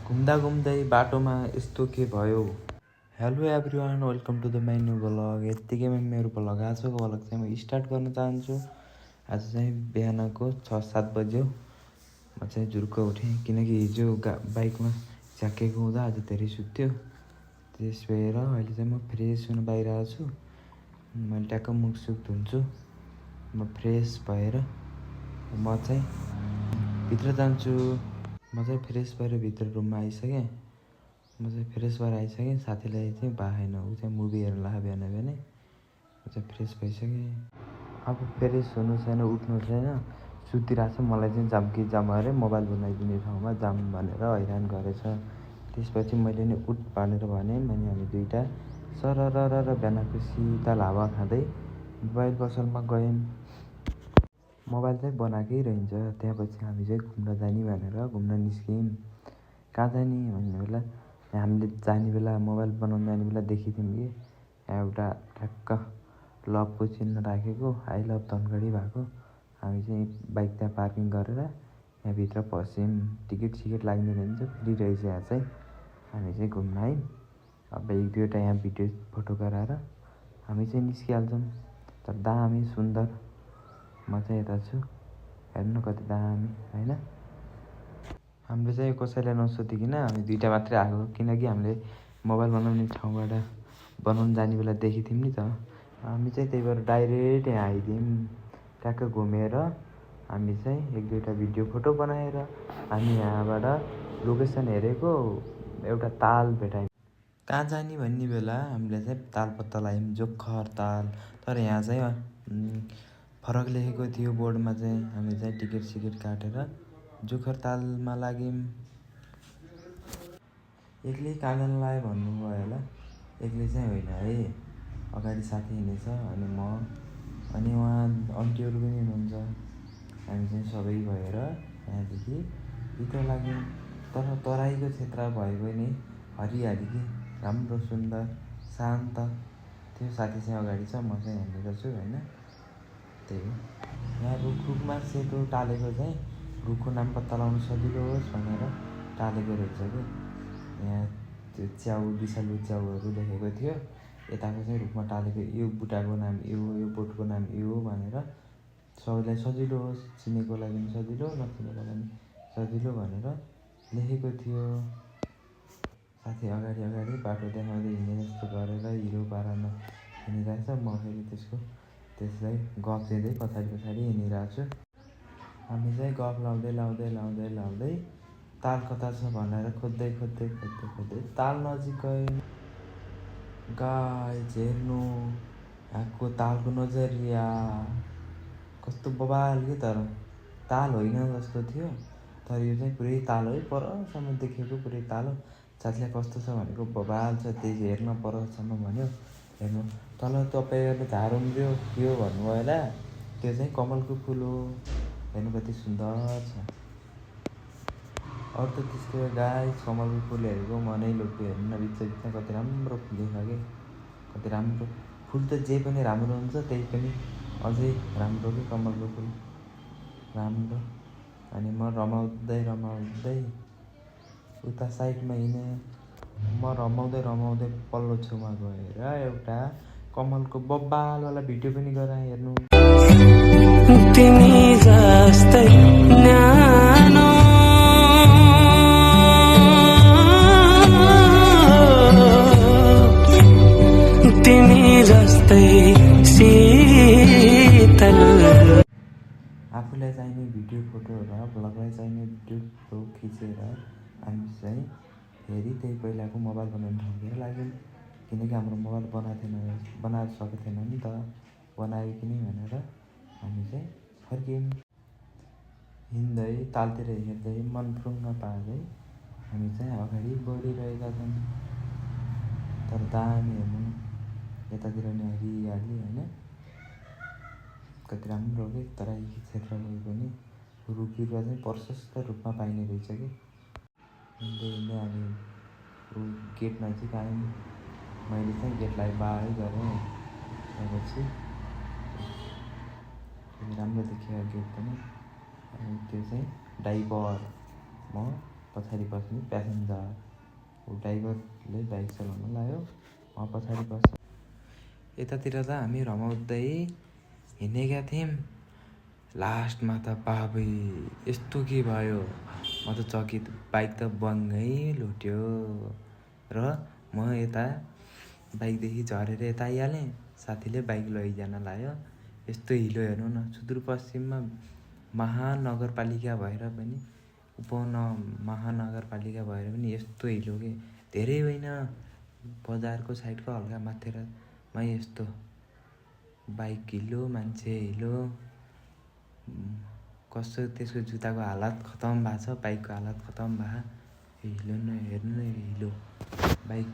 घुम्दा घुम्दै बाटोमा यस्तो के भयो। Hello everyone, welcome to the my new blog. यत्तिकैमा मेरो ब्लग आजको ब्लग चाहिँ म स्टार्ट गर्न चाहन्छु। आज चाहिँ बिहानको 6-7 बज्यो। म चाहिँ झुरुक्क उठेँ किनकि हिजो बाइकमा झ्याक्केको हुँदा आज धेरै सुत्यो। त्यस भएर अहिले चाहिँ म फ्रेस हुन बाहिर आएको छु। मैले ट्याक्क मुखसुख धुन्छु। म फ्रेस भएर म चाहिँ भित्र जान्छु। म चाहिँ फ्रेस भएर भित्र रुममा आइसकेँ। म चाहिँ फ्रेस भएर आइसकेँ। साथीलाई चाहिँ बाहेन, ऊ चाहिँ मुभी हेर्न लाग्यो बिहान बिहानै। म चाहिँ फ्रेस भइसकेँ। अब फ्रेस हुनु छैन, उठ्नु छैन, सुतिरहेको छ। मलाई चाहिँ जाम कि जाम अरे मोबाइल बनाइदिने ठाउँमा जाम भनेर हैरान गरेछ। त्यसपछि मैले नि उठ भनेर भने हामी दुइटा सरर बिहानको शीतल हावा खाँदै मोबाइल पसलमा गयौँ। मोबाइल चाहिँ बनाएकै रहन्छ। त्यहाँपछि हामी चाहिँ घुम्न जाने भनेर घुम्न निस्क्यौँ। कहाँ जाने भन्ने बेला हामीले जाने बेला मोबाइल बनाउनु जाने बेला देखिदिउँ कि यहाँ एउटा ठ्याक्क लभको चिन्ह राखेको आई लभ धनगढी भएको। हामी चाहिँ बाइक त्यहाँ पार्किङ गरेर यहाँभित्र पस्यौँ। टिकट सिकट लाग्ने रहन्छ, फ्री रहेछ यहाँ चाहिँ। हामी चाहिँ घुम्न आयौँ। अब एक दुईवटा यहाँ भिडियो फोटो गराएर हामी चाहिँ निस्किहाल्छौँ। तर दामी सुन्दर म चाहिँ यता छु, हेर्नु कति दामी होइन। हामीले चाहिँ कसैलाई नसोधिकन हामी दुइटा मात्रै आएको, किनकि हामीले मोबाइल बनाउने ठाउँबाट बनाउनु जाने बेला देखिथ्यौँ नि त। हामी चाहिँ त्यही भएर डाइरेक्ट यहाँ आइदियौँ। ट्याक्क घुमेर हामी चाहिँ एक दुईवटा भिडियो फोटो बनाएर हामी यहाँबाट लोकेसन हेरेको एउटा ताल भेटायौँ। कहाँ जाने भन्ने बेला हामीले चाहिँ ताल पत्ता लगायौँ, जोखर ताल। तर यहाँ चाहिँ फरक लेखेको थियो बोर्डमा चाहिँ। हामी चाहिँ टिकट सिकट काटेर जोखर तालमा लाग्यौँ। एक्लै कहाँ जानु लाग्यो भन्नुभयो होला। एक्लै चाहिँ होइन है, अगाडि साथी हिँडेछ अनि म अनि उहाँ आन्टीहरू पनि हुनुहुन्छ। हामी चाहिँ सबै भएर यहाँदेखि भित्र लाग्यौँ। तर तराईको क्षेत्र भए पनि हरियाली कि राम्रो सुन्दर शान्त। त्यो साथी चाहिँ अगाडि छ, म चाहिँ यहाँनिर छु होइन। त्यही हो, यहाँ रुखमा सेतो टालेको चाहिँ रुखको नाम पत्ता लगाउनु सजिलो होस् भनेर टालेको रहेछ कि। यहाँ त्यो च्याउ विषालु च्याउहरू लेखेको थियो। यताको चाहिँ रुखमा टालेको यो बुट्टाको नाम यो, यो बोटको नाम यो भनेर सबैलाई सजिलो होस्, चिनेको लागि पनि सजिलो, नचिनेको लागि सजिलो भनेर लेखेको थियो। साथी अगाडि अगाडि बाटो देखाउँदै हिँडे जस्तो गरेर हिरो पारामा हिँडिरहेछ। म फेरि त्यसलाई गफ दिँदै पछाडि पछाडि हिँडिरहेको छु। हामी चाहिँ गफ लाउँदै ताल कता छ भनेर खोज्दै ताल नजिक गयौँ। गाइस हेर्नु यहाँको तालको नजरिया कस्तो बबाल के। तर ताल होइन जस्तो थियो, तर यो चाहिँ पुरै ताल है, परसम्म देखेको पुरै ताल हो। साथीलाई कस्तो छ भनेको बबाल छ, त्यही हेर्न परसम्म भन्यो। हेर्नु तल तपाईँहरूले झारुम्ब्यो के हो भन्नुभयो होला, त्यो चाहिँ कमलको फुल हो। हेर्नु कति सुन्दर छ। अरू त त्यस्तो गाइस कमलको फुल हेरेको मनै लोभ्यो। हेर्नु बिचमा कति राम्रो फुलेछ कि, कति राम्रो फुल त जे पनि राम्रो हुन्छ, त्यही पनि अझै राम्रो कि कमलको फुल राम्रो। अनि म रमाउँदै उता साइडमा हिँडेँ। म रमाउँदै पल्लो छेउमा गएर एउटा कमलको बब्बालवाला भिडियो पनि गराएँ। हेर्नु तिमी जस्तै न्यानो तिमी जस्तै शीतल। आफूलाई चाहिने भिडियो फोटो र ब्लगलाई चाहिने भिडियो फोटो खिचेर हामी चाहिँ फेरि त्यही पहिलाको मोबाइल बनाउने ठाउँतिर लाग्यौँ। किनकि हाम्रो मोबाइल बनाएर सकेको थिएन नि त, बनायो कि नै भनेर हामी चाहिँ फर्क्यौँ। हिँड्दै तालतिर हेर्दै मन फुङ्ग पार्दै हामी चाहिँ अगाडि बढिरहेका छौँ। तर दामी हेर्नु यतातिर नि हरियाली होइन, कति राम्रो कि। तराई क्षेत्र भए पनि रुख बिरुवा चाहिँ प्रशस्त रूपमा पाइने रहेछ कि। हिँड्दै हामी गेट नजिक आयौँ। मैले चाहिँ गेटलाई बाई गरेँ। त्यसपछि राम्रो देखियो गेट पनि। अनि त्यो चाहिँ ड्राइभर, म पछाडि बस्ने प्यासेन्जर। ड्राइभरले बाइक चलाउन लाग्यो, म पछाडि बस्छ। यतातिर त हामी रमाउँदै हिँडेका थियौँ। लास्टमा त बाबै यस्तो के भयो, म त चकित। बाइक त बङ्गै लुट्यो र म यता बाइकदेखि झरेर यता आइहालेँ। साथीले बाइक लैजान लाग्यो। यस्तो हिलो हेर्नु न, सुदूरपश्चिममा महानगरपालिका भएर पनि महानगरपालिका भएर पनि यस्तो हिलो के धेरै होइन। बजारको साइडको हल्का माथिरमै यस्तो बाइक हिलो, मान्छे हिलो। कस्तो त्यसको जुत्ताको हालत खतम भएको छ, बाइकको हालत खतम भयो। हिलो न हेर्नु न हिलो। बाइक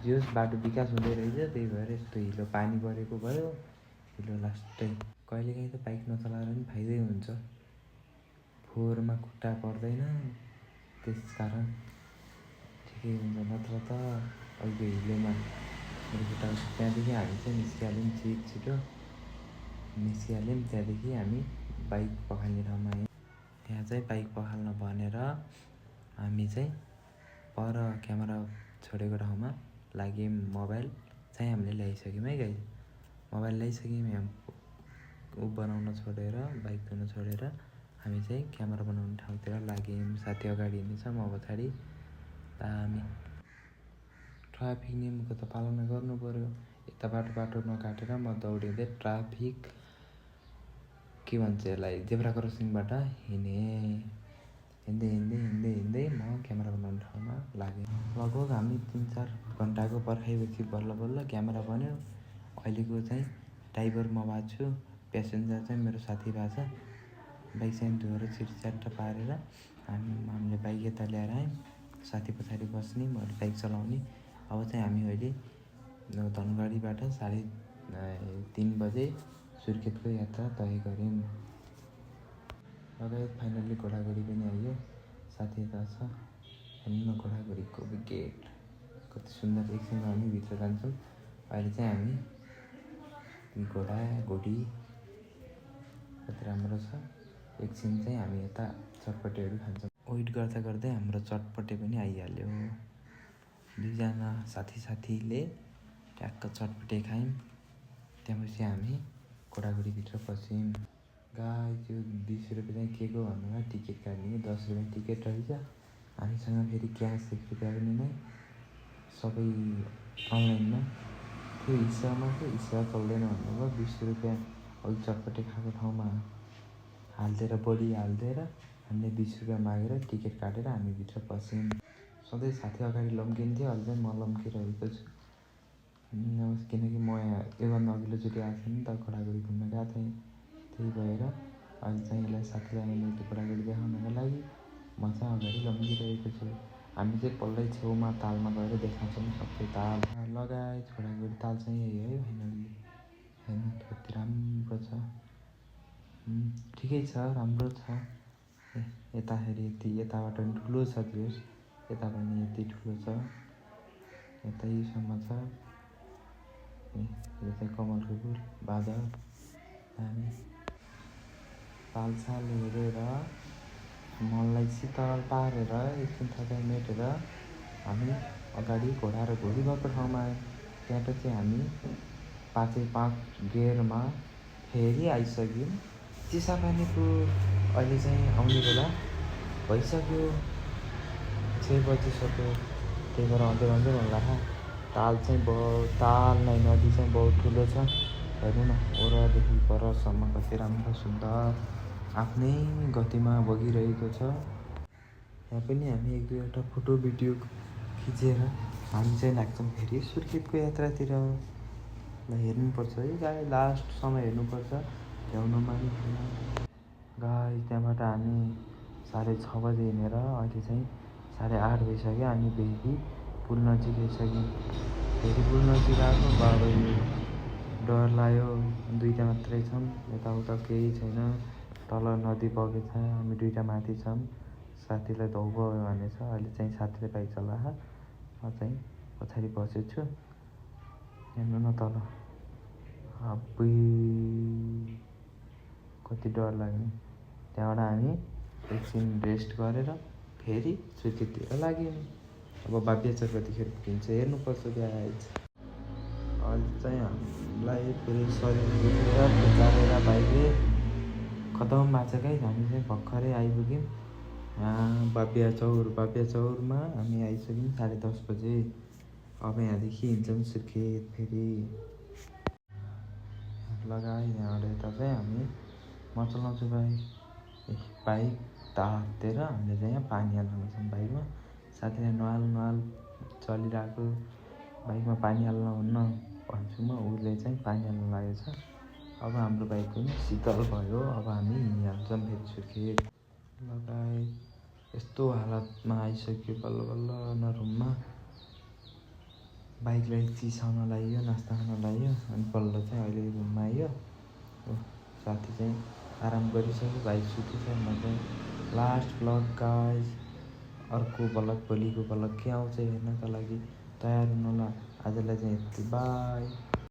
जो बाटो विकास हुँदै रहेछ, त्यही भएर यस्तो हिलो पानी परेको भयो, हिलो लास्टै। कहिलेकाहीँ त बाइक नचलाएर पनि फाइदै हुन्छ, फोहोरमा खुट्टा पर्दैन, त्यस कारण ठिकै हुन्छ। नत्र त अहिलेको हिलोमा मेरो खुट्टा। त्यहाँदेखि हामी चाहिँ निस्किहाल्यौँ छिटो निस्किहाल्यौँ। त्यहाँदेखि हामी बाइक पखाल्ने ठाउँमा आयौँ। त्यहाँ चाहिँ बाइक पखाल्न भनेर हामी चाहिँ पर क्यामेरा छोडेको ठाउँमा लाग्यौँ। मोबाइल चाहिँ हामीले ल्याइसक्यौँ है गाइस, मोबाइल ल्याइसक्यौँ। बनाउन छोडेर, बाइक धुन छोडेर हामी चाहिँ क्यामेरा बनाउने ठाउँतिर लाग्यौँ। साथी अगाडि हिँड्दैछ, म पछाडि। हामी ट्राफिक नियमको त पालना गर्नु पऱ्यो। यता बाटो नकाटेर म दौडिँदै ट्राफिक के भन्छ यसलाई, जेब्रा क्रसिङबाट हिँड्दै म क्यामेरा बनाउने ठाउँमा लागेँ। लगभग हामी 3-4 घन्टाको पर्खाइपछि बल्ल क्यामेरा बन्यो। अहिलेको चाहिँ ड्राइभर म भएको छु, प्यासेन्जर चाहिँ मेरो साथी भएको छ। बाइक चाहिँ धोएर चिटच्याट पारेर हामीले बाइक यता ल्याएर आयौँ। साथी पछाडि बस्ने, म बाइक चलाउने। अब चाहिँ हामी अहिले धनगढीबाट 3:30 बजे सुर्खेतको यात्रा तय गऱ्यौँ। लगायत फाइनल्ली घोडागाडी पनि आइयो। साथी यता छ, हेर्नु न घोडागाडीको गेट कति सुन्दर। एकछिनमा हामी भित्र जान्छौँ। अहिले चाहिँ हामी घोडागाडी कति राम्रो छ। एकछिन चाहिँ हामी यता चटपटेहरू खान्छौँ। वेट गर्दा गर्दै हाम्रो चटपटे पनि आइहाल्यो। दुईजना साथीले ट्याक्क चटपटे खायौँ। त्यहाँपछि हामी घोडागाडीभित्र पस्यौँ। गाइस यो 20 रुपियाँ चाहिँ के को भन्नुमा टिकट काट्ने 10 रुपियाँ टिकट रहेछ। हामीसँग फेरि क्यास 1 रुपियाँ पनि नै, सबै अनलाइनमा त्यो हिसाबमा चाहिँ हिसाब चल्दैन भन्नुभयो। 20 रुपियाँ अघि चटपटे खाएको ठाउँमा हालिदिएर, बढी हालिदिएर हामीले 20 रुपियाँ मागेर टिकट काटेर हामी भित्र पस्यौँ। सधैँ साथी अगाडि लम्किन्थ्यो, अहिले चाहिँ म लम्किरहेको छु। किनकि म यहाँ योभन्दा अघिल्लोचोटि आएको थिएँ नि त, घोडागाडी घुम्न गएको थिएँ। त्यही भएर अहिले चाहिँ यसलाई साथीलाई मैले त्यो घोडागाडी देखाउनको लागि म चाहिँ अगाडि लम्किरहेको छु। हामी चाहिँ पल्लै छेउमा तालमा गएर देखाउँछौँ सबै ताल। लगायत घोडागाडी ताल चाहिँ यही है फाइनल्ली। हेर्नु कति राम्रो छ, ठिकै छ, राम्रो छ। यता हेरी यताबाट पनि ठुलो छ, त्यो यता पनि यति ठुलो छ, यता योसम्म छ। यो चाहिँ कमलको फुल, बादल। हामी तालसाल हेरेर मनलाई शीतल पारेर एकछिन थकाइ मेटेर हामी अगाडि घोडा र घोडी भएको ठाउँमा आयौँ। त्यहाँपछि हामी 5 गियरमा फेरि आइसक्यौँ चिसापानीको। अहिले चाहिँ आउने बेला भइसक्यो, 6 बजिसक्यो। त्यही भएर अन्धेर होला। ताल नै नदी चाहिँ बहुत ठुलो छ। हेर्नु न वरदेखि परसम्म कति राम्रो सुन्दर आफ्नै गतिमा बगिरहेको छ। यहाँ पनि हामी 1-2वटा फोटो भिडियो खिचेर हामी चाहिँ लाग्छौँ फेरि सुर्खेतको यात्रातिर। हेर्नुपर्छ है गाई, लास्टसम्म हेर्नुपर्छ, ल्याउनुमा नि थिएन। गाई त्यहाँबाट हामी 6:30 बजे हिँडेर अहिले चाहिँ 8:30 भइसक्यो। हामी फेरि पुल नजिक आइसक्यौँ। फेरि पुल नजिक आएको बाबै डर लाग्यो। 2टा मात्रै छौँ, यताउता केही छैन। तल नदी बगेछ, हामी 2टा माथि छौँ। साथीलाई धौ भयो भनेछ। अहिले चाहिँ साथीले बाइक चलाएर, म चाहिँ पछाडि बसेको छु। हेर्नु न तल, अब्बुई कति डर लाग्ने। त्यहाँबाट हामी एकछिन रेस्ट गरेर फेरि सुर्खेततिर लाग्यो नि। अब बाब्याचर कतिखेर पुगिन्छ हेर्नुपर्छ बिहा आएछ। अहिले चाहिँ हामीलाई फेरि शरीर दुखेर बिचारेर बाइकले खतम भएको छ गाइस। हामी चाहिँ भर्खरै आइपुग्यौँ यहाँ बाब्याचौरमा हामी आइसक्यौँ 10:30 बजे। अब यहाँदेखि हिँड्छौँ सुर्खेत फेरि लगाएँ। यहाँबाट यता चाहिँ हामी म चलाउँछु बाइक तातेर हामीले चाहिँ यहाँ पानी हाल्न लाग्छौँ बाइकमा। साथीलाई नुहाल चलिरहेको बाइकमा पानी हाल्न हुन्न भन्छु म, उसले चाहिँ पानी हाल्न लागेको छ। अब हाम्रो बाइक पनि शीतल भयो। अब हामी हिँडिहाल्छौँ फेरि सुर्खेत लगाए। यस्तो हालतमा आइसक्यो बल्ल बल्ल रुममा। बाइकलाई चिसाउन लाग्यो, नास्ता खान लाग्यो अनि बल्ल चाहिँ अहिले रुममा आयो। साथी चाहिँ आराम गरिसक्यो, भाइ सुतेछ। म चाहिँ लास्ट भ्लग गाइस। अर्को भ्लग भोलिको भ्लग के आउँछ हेर्नका लागि तयार हुनु होला। आजलाई चाहिँ यति, बाई।